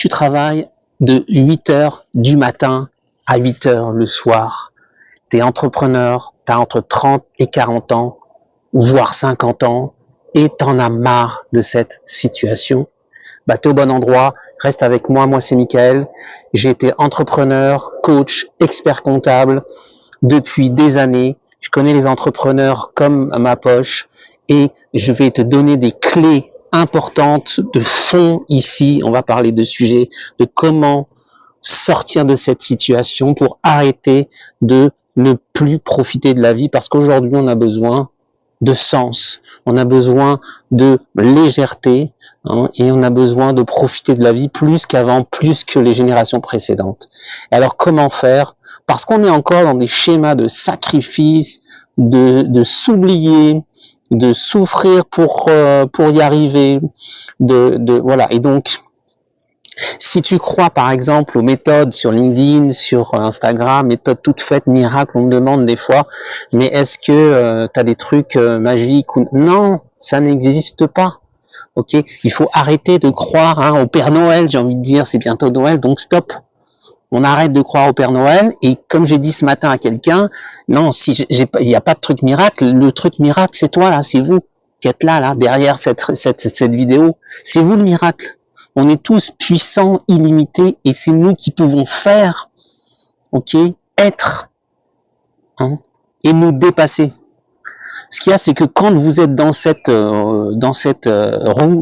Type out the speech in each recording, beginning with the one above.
tu travailles de 8 heures du matin à 8 heures le soir, tu es entrepreneur, tu as entre 30 et 40 ans, voire 50 ans, et tu en as marre de cette situation, bah, tu es au bon endroit, reste avec moi, c'est Michael, j'ai été entrepreneur, coach, expert comptable depuis des années, je connais les entrepreneurs comme ma poche, et je vais te donner des clés importantes de fond ici, on va parler de sujets, de comment sortir de cette situation pour arrêter de ne plus profiter de la vie, parce qu'aujourd'hui on a besoin de sens, on a besoin de légèreté, hein, et on a besoin de profiter de la vie plus qu'avant, plus que les générations précédentes. Alors comment faire? Parce qu'on est encore dans des schémas de sacrifice, de s'oublier, de souffrir pour y arriver, voilà. Et donc, si tu crois par exemple aux méthodes sur LinkedIn, sur Instagram, méthodes toutes faites, miracles, on me demande des fois, mais est-ce que tu as des trucs magiques ou... Non, ça n'existe pas. Ok, il faut arrêter de croire au Père Noël, j'ai envie de dire, c'est bientôt Noël, donc stop. On arrête de croire au Père Noël, et comme j'ai dit ce matin à quelqu'un, non, si il n'y a pas de truc miracle, le truc miracle c'est toi là, c'est vous qui êtes là, derrière cette vidéo, c'est vous le miracle. On est tous puissants, illimités, et c'est nous qui pouvons faire, ok, être, hein, et nous dépasser. Ce qu'il y a, c'est que quand vous êtes dans cette roue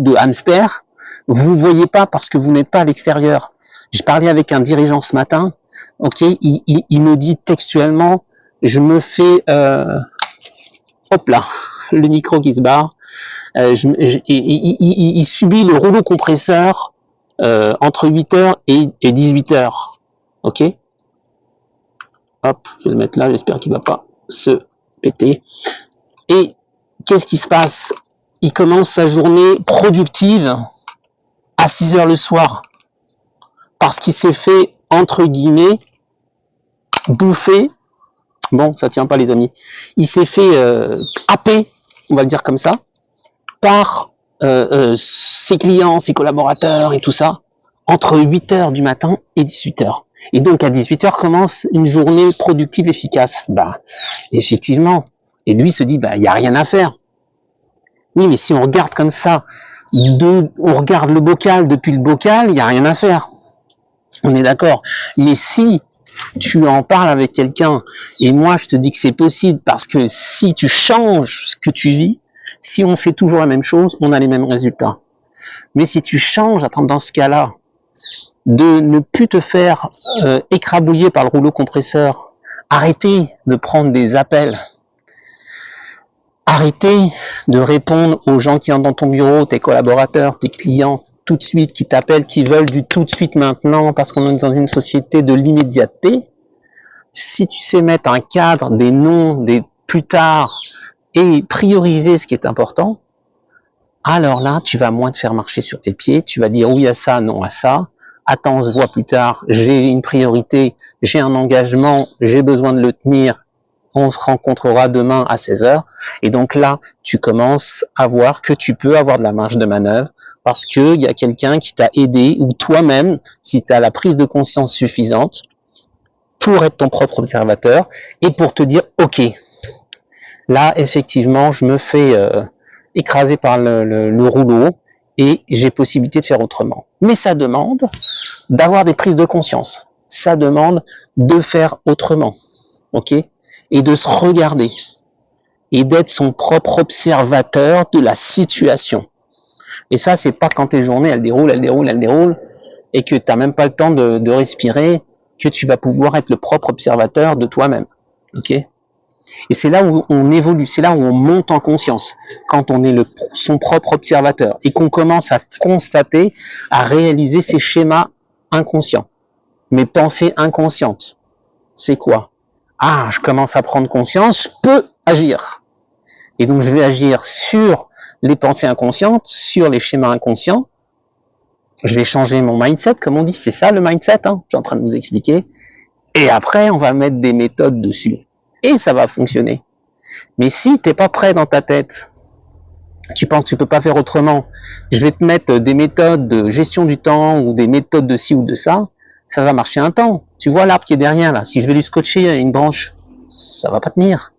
de hamster, vous voyez pas parce que vous n'êtes pas à l'extérieur. J'ai parlé avec un dirigeant ce matin, ok, il me dit textuellement, je me fais, hop là, le micro qui se barre, il subit le rouleau compresseur entre 8h et 18h. Ok. Hop, je vais le mettre là, j'espère qu'il va pas se péter. Et qu'est-ce qui se passe? Il commence sa journée productive à 6h le soir. Parce qu'il s'est fait, entre guillemets, bouffer. Bon, ça tient pas les amis. Il s'est fait happer, on va le dire comme ça, par ses clients, ses collaborateurs et tout ça, entre 8h du matin et 18h. Et donc à 18h commence une journée productive efficace. Bah, effectivement. Et lui se dit, bah, il n'y a rien à faire. Oui, mais si on regarde comme ça, on regarde le bocal depuis le bocal, il n'y a rien à faire. On est d'accord. Mais si tu en parles avec quelqu'un, et moi je te dis que c'est possible, parce que si tu changes ce que tu vis, si on fait toujours la même chose, on a les mêmes résultats. Mais si tu changes, dans ce cas-là, de ne plus te faire écrabouiller par le rouleau compresseur, arrêtez de prendre des appels, arrêtez de répondre aux gens qui entrent dans ton bureau, tes collaborateurs, tes clients, tout de suite, qui t'appellent, qui veulent du tout de suite maintenant, parce qu'on est dans une société de l'immédiateté. Si tu sais mettre un cadre, des noms, des plus tard, et prioriser ce qui est important, alors là, tu vas moins te faire marcher sur tes pieds, tu vas dire oui à ça, non à ça, attends, on se voit plus tard, j'ai une priorité, j'ai un engagement, j'ai besoin de le tenir, on se rencontrera demain à 16h, et donc là, tu commences à voir que tu peux avoir de la marge de manœuvre, parce qu'il y a quelqu'un qui t'a aidé, ou toi-même, si tu as la prise de conscience suffisante, pour être ton propre observateur, et pour te dire, ok, là, effectivement, je me fais écraser par le rouleau, et j'ai possibilité de faire autrement. Mais ça demande d'avoir des prises de conscience. Ça demande de faire autrement. Ok ? Et de se regarder. Et d'être son propre observateur de la situation. Et ça, c'est pas quand tes journées, elles déroulent, et que tu n'as même pas le temps de respirer, que tu vas pouvoir être le propre observateur de toi-même. Ok ? Et c'est là où on évolue, c'est là où on monte en conscience, quand on est son propre observateur, et qu'on commence à constater, à réaliser ces schémas inconscients. Mes pensées inconscientes, c'est quoi? Ah, je commence à prendre conscience, je peux agir. Et donc je vais agir sur les pensées inconscientes, sur les schémas inconscients. Je vais changer mon mindset, comme on dit, c'est ça le mindset, hein, je suis en train de vous expliquer. Et après, on va mettre des méthodes dessus. Et ça va fonctionner. Mais si tu n'es pas prêt dans ta tête tu penses que tu peux pas faire autrement, je vais te mettre des méthodes de gestion du temps ou des méthodes de ci ou de ça, ça va marcher un temps. Tu vois l'arbre qui est derrière là, si je vais lui scotcher une branche, ça va pas tenir.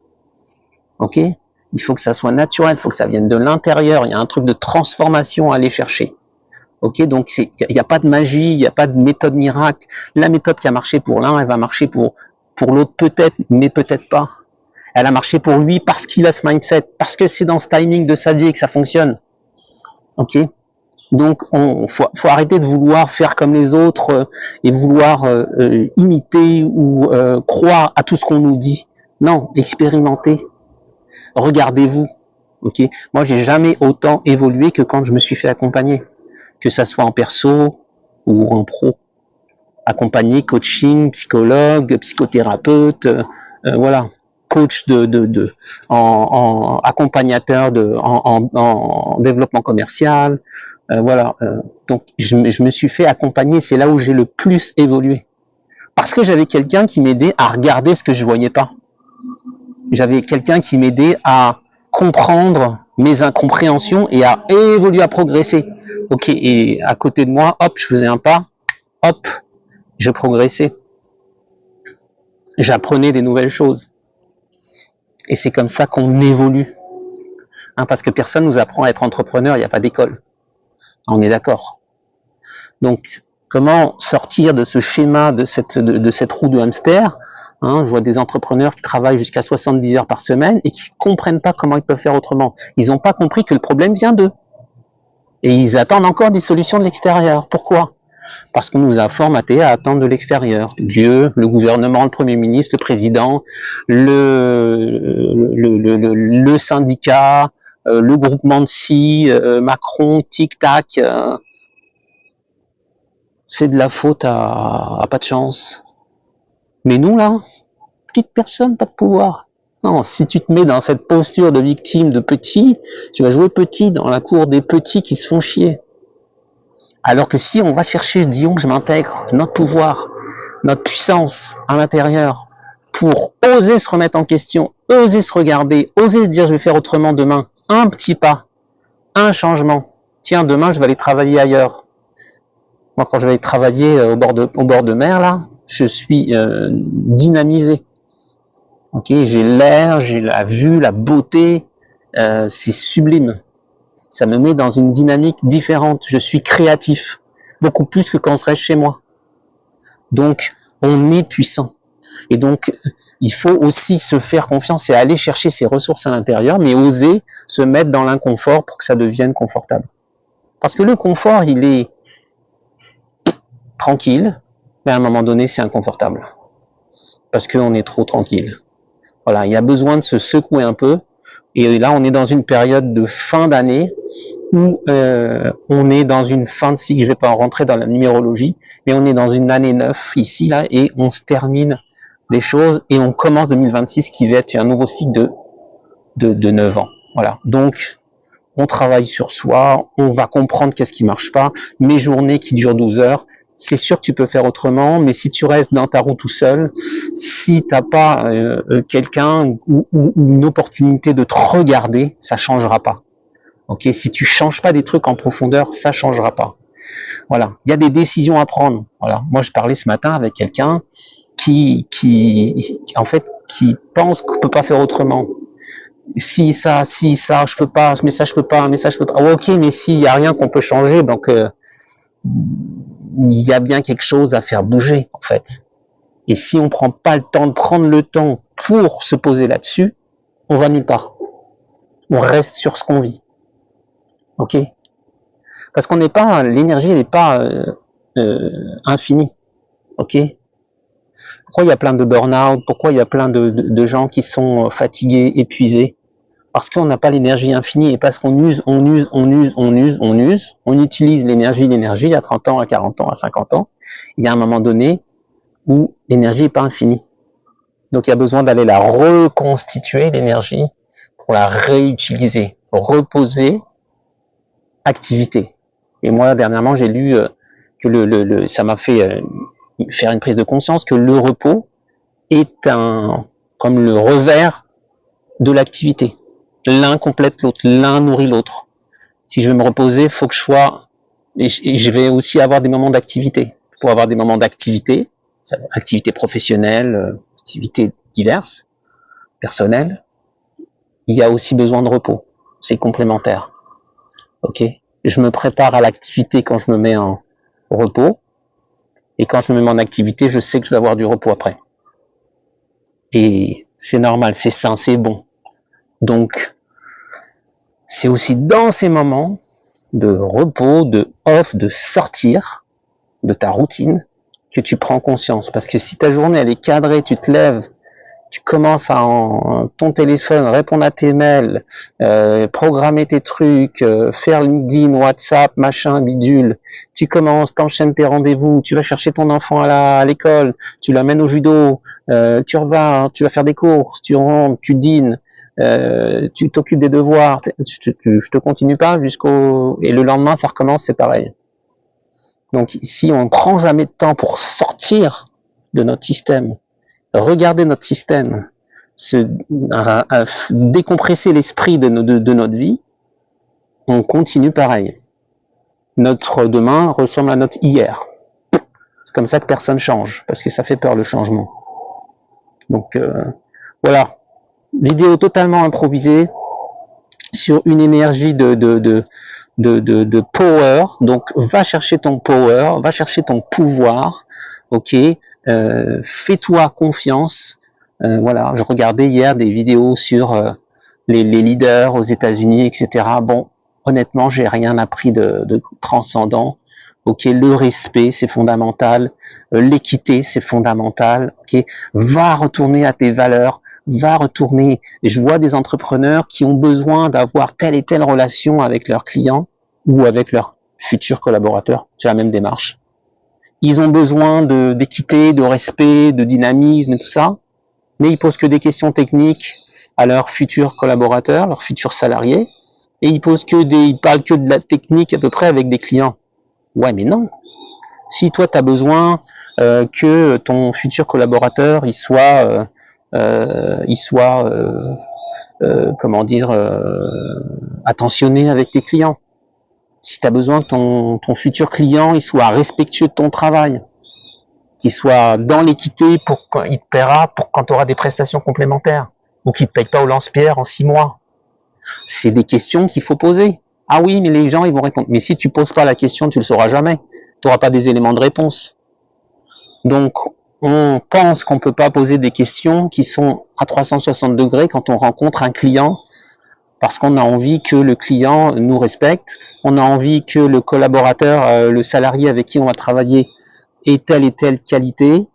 Ok? Il faut que ça soit naturel, il faut que ça vienne de l'intérieur, il y a un truc de transformation à aller chercher. Ok? Donc il n'y a pas de magie, il n'y a pas de méthode miracle. La méthode qui a marché pour l'un, elle va marcher pour l'autre peut-être, mais peut-être pas. Elle a marché pour lui parce qu'il a ce mindset, parce que c'est dans ce timing de sa vie que ça fonctionne. Ok? Donc, faut arrêter de vouloir faire comme les autres et vouloir imiter ou croire à tout ce qu'on nous dit. Non, expérimentez. Regardez-vous. Ok? Moi, j'ai jamais autant évolué que quand je me suis fait accompagner, que ça soit en perso ou en pro. Accompagné, coaching, psychologue, psychothérapeute, voilà, coach en accompagnateur en développement commercial, voilà. Donc je me suis fait accompagner, c'est là où j'ai le plus évolué, parce que j'avais quelqu'un qui m'aidait à regarder ce que je voyais pas. J'avais quelqu'un qui m'aidait à comprendre mes incompréhensions et à évoluer, à progresser. Ok, et à côté de moi, hop, je faisais un pas, hop, je progressais, j'apprenais des nouvelles choses. Et c'est comme ça qu'on évolue. Hein, parce que personne nous apprend à être entrepreneur, il n'y a pas d'école. On est d'accord. Donc, comment sortir de ce schéma, de cette roue de hamster? Hein, je vois des entrepreneurs qui travaillent jusqu'à 70 heures par semaine et qui ne comprennent pas comment ils peuvent faire autrement. Ils n'ont pas compris que le problème vient d'eux. Et ils attendent encore des solutions de l'extérieur. Pourquoi? Parce qu'on nous a formaté à attendre de l'extérieur. Dieu, le gouvernement, le Premier ministre, le président, le syndicat, le groupement de ci, Macron, tic-tac. C'est de la faute à pas de chance. Mais nous, là, petite personne, pas de pouvoir. Non, si tu te mets dans cette posture de victime, de petit, tu vas jouer petit dans la cour des petits qui se font chier. Alors que si on va chercher, disons que je m'intègre, notre pouvoir, notre puissance à l'intérieur, pour oser se remettre en question, oser se regarder, oser se dire je vais faire autrement demain, un petit pas, un changement. Tiens, demain je vais aller travailler ailleurs. Moi quand je vais aller travailler au bord de mer, là, je suis dynamisé. Ok, j'ai l'air, j'ai la vue, la beauté, c'est sublime. Ça me met dans une dynamique différente. Je suis créatif, beaucoup plus que quand je reste chez moi. Donc, on est puissant. Et donc, il faut aussi se faire confiance et aller chercher ses ressources à l'intérieur, mais oser se mettre dans l'inconfort pour que ça devienne confortable. Parce que le confort, il est tranquille, mais à un moment donné, c'est inconfortable. Parce qu'on est trop tranquille. Voilà, il y a besoin de se secouer un peu. Et là, on est dans une période de fin d'année où on est dans une fin de cycle. Je ne vais pas en rentrer dans la numérologie, mais on est dans une année 9 ici, là, et on se termine des choses et on commence 2026 qui va être un nouveau cycle de 9 ans. Voilà. Donc, on travaille sur soi, on va comprendre qu'est-ce qui marche pas. Mes journées qui durent 12 heures, c'est sûr que tu peux faire autrement, mais si tu restes dans ta roue tout seul, si t'as pas quelqu'un ou une opportunité de te regarder, ça changera pas. Ok, si tu changes pas des trucs en profondeur, ça changera pas. Voilà, il y a des décisions à prendre. Voilà, moi je parlais ce matin avec quelqu'un qui en fait qui pense qu'on peut pas faire autrement. Si ça, je peux pas, mais ça je peux pas, mais ça je peux pas. Oh, ok, mais s'il y a rien qu'on peut changer, donc il y a bien quelque chose à faire bouger en fait. Et si on prend pas le temps de prendre le temps pour se poser là-dessus, on va nulle part. On reste sur ce qu'on vit. Ok? Parce qu'on n'est pas, l'énergie n'est pas infinie. Ok? Pourquoi il y a plein de burn-out? Pourquoi il y a plein de gens qui sont fatigués, épuisés? Parce qu'on n'a pas l'énergie infinie et parce qu'on use, on utilise l'énergie à 30 ans, à 40 ans, à 50 ans. Il y a un moment donné où l'énergie n'est pas infinie. Donc il y a besoin d'aller la reconstituer, l'énergie, pour la réutiliser, reposer, activité. Et moi, dernièrement, j'ai lu que ça m'a fait faire une prise de conscience que le repos est comme le revers de l'activité. L'un complète l'autre, l'un nourrit l'autre. Si je veux me reposer, il faut que je sois... Et je vais aussi avoir des moments d'activité. Pour avoir des moments d'activité, activités professionnelles, activités diverses, personnelles, il y a aussi besoin de repos. C'est complémentaire. Ok. Je me prépare à l'activité quand je me mets en repos. Et quand je me mets en activité, je sais que je vais avoir du repos après. Et c'est normal, c'est sain, c'est bon. Donc, c'est aussi dans ces moments de repos, de off, de sortir de ta routine que tu prends conscience. Parce que si ta journée elle est cadrée, tu te lèves, tu commences à ton téléphone, répondre à tes mails, programmer tes trucs, faire LinkedIn, WhatsApp, machin, bidule. Tu commences, t'enchaînes tes rendez-vous, tu vas chercher ton enfant à l'école, tu l'amènes au judo, tu revins, tu vas faire des courses, tu rentres, tu dînes, tu t'occupes des devoirs, je te continue pas jusqu'au... Et le lendemain, ça recommence, c'est pareil. Donc si on ne prend jamais de temps pour sortir de notre système, regarder notre système, décompresser l'esprit de notre vie, on continue pareil. Notre demain ressemble à notre hier. C'est comme ça que personne change, parce que ça fait peur le changement. Donc voilà, vidéo totalement improvisée sur une énergie de power. Donc va chercher ton power, va chercher ton pouvoir, ok. Fais-toi confiance. Voilà, je regardais hier des vidéos sur les leaders aux États-Unis, etc. Bon, honnêtement, j'ai rien appris de transcendant. Ok, le respect, c'est fondamental. L'équité, c'est fondamental. Ok, va retourner à tes valeurs, va retourner. Je vois des entrepreneurs qui ont besoin d'avoir telle et telle relation avec leurs clients ou avec leurs futurs collaborateurs. C'est la même démarche. Ils ont besoin d'équité, de respect, de dynamisme et tout ça, mais ils posent que des questions techniques à leurs futurs collaborateurs, leurs futurs salariés, et ils parlent que de la technique à peu près avec des clients. Ouais, mais non. Si toi, tu as besoin que ton futur collaborateur, il soit comment dire, attentionné avec tes clients. Si tu as besoin que ton futur client, il soit respectueux de ton travail, qu'il soit dans l'équité pour quand il te paiera, pour quand tu auras des prestations complémentaires, ou qu'il ne te paye pas au lance-pierre en 6 mois. C'est des questions qu'il faut poser. Ah oui, mais les gens, ils vont répondre. Mais si tu poses pas la question, tu le sauras jamais. Tu n'auras pas des éléments de réponse. Donc, on pense qu'on peut pas poser des questions qui sont à 360 degrés quand on rencontre un client, parce qu'on a envie que le client nous respecte, on a envie que le collaborateur, le salarié avec qui on va travailler ait telle et telle qualité,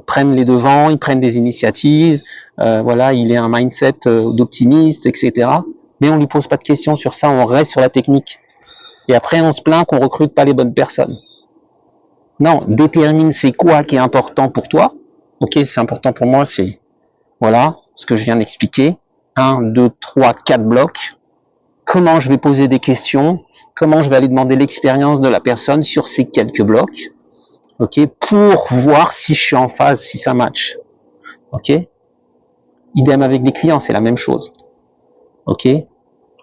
prenne les devants, il prenne des initiatives, voilà, il ait un mindset d'optimiste, etc. Mais on lui pose pas de questions sur ça, on reste sur la technique. Et après, on se plaint qu'on recrute pas les bonnes personnes. Non, détermine c'est quoi qui est important pour toi. Ok, c'est important pour moi, c'est voilà ce que je viens d'expliquer. 1, 2, 3, 4 blocs. Comment je vais poser des questions, comment je vais aller demander l'expérience de la personne sur ces quelques blocs, ok, pour voir si je suis en phase, si ça match. Ok. Idem avec des clients, c'est la même chose. Ok.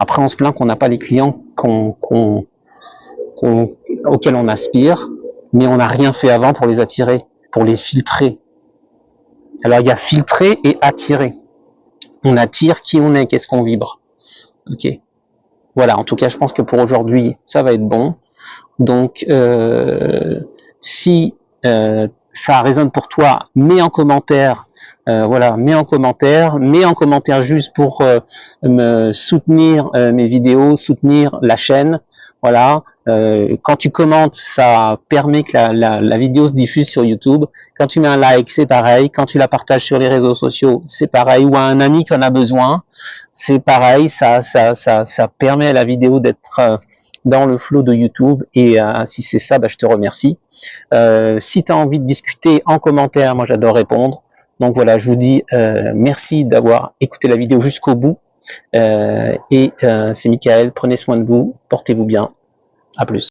Après, on se plaint qu'on n'a pas les clients auxquels on aspire, mais on n'a rien fait avant pour les attirer, pour les filtrer. Alors, il y a filtrer et attirer. On attire qui on est, qu'est-ce qu'on vibre. Ok. Voilà, en tout cas, je pense que pour aujourd'hui, ça va être bon. Donc, si ça résonne pour toi, mets en commentaire, voilà, mets en commentaire juste pour me soutenir mes vidéos, soutenir la chaîne. Voilà, quand tu commentes, ça permet que la vidéo se diffuse sur YouTube. Quand tu mets un like, c'est pareil. Quand tu la partages sur les réseaux sociaux, c'est pareil. Ou à un ami qui en a besoin, c'est pareil. Ça permet à la vidéo d'être dans le flow de YouTube. Et si c'est ça, je te remercie. Si tu as envie de discuter en commentaire, moi j'adore répondre. Donc voilà, je vous dis merci d'avoir écouté la vidéo jusqu'au bout. C'est Michael, prenez soin de vous, portez-vous bien. À plus.